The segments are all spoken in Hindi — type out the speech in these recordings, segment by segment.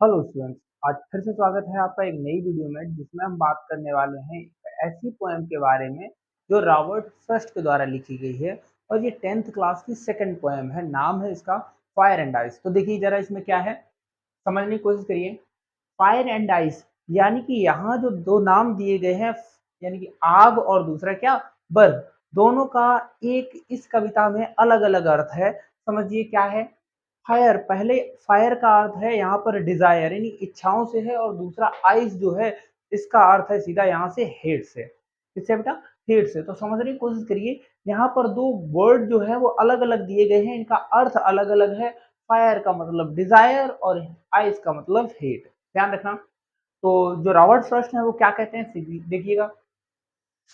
Hello students. आज फिर से स्वागत है आपका एक नई वीडियो में जिसमें हम बात करने वाले हैं एक ऐसी पोएम के बारे में जो रॉबर्ट फ्रॉस्ट के द्वारा लिखी गई है। और ये 10th क्लास की सेकंड पोएम है। नाम है इसका फायर एंड आइस। तो देखिए जरा इसमें क्या है, समझने की कोशिश करिए। फायर एंड आइस यानी कि यहाँ जो दो नाम दिए गए हैं, यानी कि आग और दूसरा क्या, बर्फ, दोनों का एक इस कविता में अलग अलग अर्थ है। समझिए क्या है। फायर, पहले फायर का अर्थ है यहाँ पर डिजायर यानी इच्छाओं से है, और दूसरा आइस जो है इसका अर्थ है सीधा यहाँ से हेट से। किससे बेटा? हेट से। तो समझने की कोशिश करिए, यहाँ पर दो वर्ड जो है वो अलग अलग दिए गए हैं, इनका अर्थ अलग अलग है। फायर का मतलब डिजायर और आइस का मतलब हेट। ध्यान रखना। तो जो रॉबर्ट फ्रॉस्ट है वो क्या कहते हैं देखिएगा।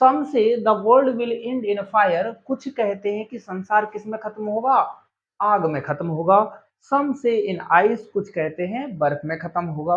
सम से the world will and in fire, कुछ कहते हैं कि संसार किस में खत्म होगा, आग में खत्म होगा। सम से इन आइस, कुछ कहते हैं बर्फ में खत्म होगा।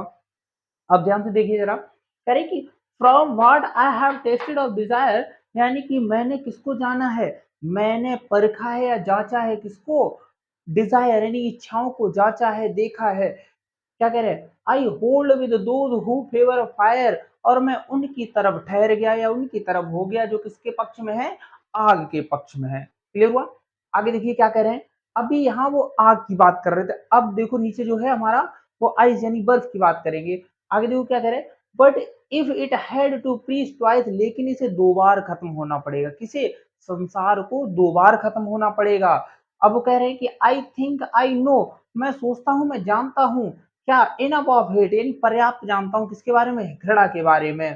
अब ध्यान से देखिए जरा, कह रहे कि from what I have tested of desire, यानी कि मैंने किसको जाना है, मैंने परखा है या जांचा है किसको, डिजायर यानी इच्छाओं को जांचा है, देखा है। क्या कह रहे हैं, I hold with those who favour fire, और मैं उनकी तरफ ठहर गया या उनकी तरफ हो गया जो किसके पक्ष में है, आग के पक्ष में है। क्लियर हुआ? आगे देखिए क्या कह रहे हैं। अभी यहाँ वो आग की बात कर रहे थे, अब देखो नीचे जो है हमारा वो आइस यानी बर्फ की बात करेंगे। आगे देखो क्या कह रहे हैं, but if it had to preach twice, लेकिन इसे दो बार खत्म होना पड़ेगा। किसे? संसार को दो बार खत्म होना पड़ेगा। अब वो कह रहे हैं कि आई थिंक आई नो, मैं सोचता हूँ, मैं जानता हूँ। क्या? इनफ ऑफ हेट यानी पर्याप्त जानता हूँ किसके बारे में, घृणा के बारे में।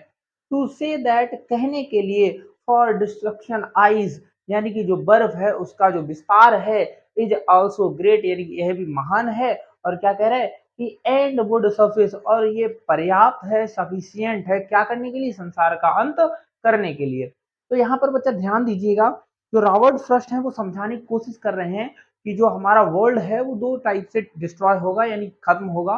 टू से दैट, कहने के लिए। फॉर डिस्ट्रक्शन आइज, यानी कि जो बर्फ है उसका जो विस्तार है, इज ऑल्सो ग्रेट, यानी कि यह भी महान है। और क्या कह रहे हैं कि एंड वुड सफिस, और ये पर्याप्त है, सफिशियंट है, क्या करने के लिए, संसार का अंत करने के लिए। तो यहाँ पर बच्चा ध्यान दीजिएगा, जो रॉबर्ट फ्रॉस्ट है वो समझाने की कोशिश कर रहे हैं कि जो हमारा वर्ल्ड है वो दो टाइप से डिस्ट्रॉय होगा यानी खत्म होगा।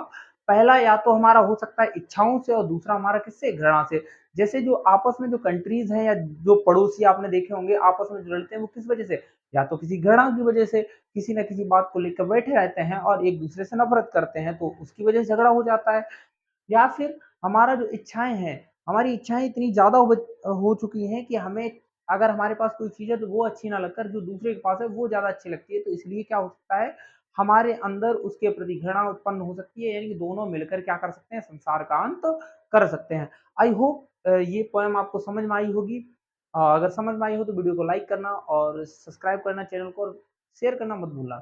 पहला या तो हमारा हो सकता है इच्छाओं से, और दूसरा हमारा किससे, घृणा से। जैसे जो आपस में जो कंट्रीज हैं या जो पड़ोसी आपने देखे होंगे आपस में जो लड़ते हैं वो किस वजह से, या तो किसी घृणा की वजह से, किसी ना किसी बात को लेकर बैठे रहते हैं और एक दूसरे से नफरत करते हैं, तो उसकी वजह से झगड़ा हो जाता है। या फिर हमारा जो इच्छाएं हैं, हमारी इच्छाएं इतनी ज्यादा हो चुकी हैं कि हमें अगर हमारे पास कोई चीज है तो वो अच्छी ना लगकर जो दूसरे के पास है वो ज्यादा अच्छी लगती है, तो इसलिए क्या हो सकता है, हमारे अंदर उसके प्रति घृणा उत्पन्न हो सकती है, यानी कि दोनों मिलकर क्या कर सकते हैं, संसार का अंत कर सकते हैं। आई होप ये पोएम आपको समझ में आई होगी। अगर समझ में आई हो तो वीडियो को लाइक करना और सब्सक्राइब करना चैनल को, और शेयर करना मत भूलना।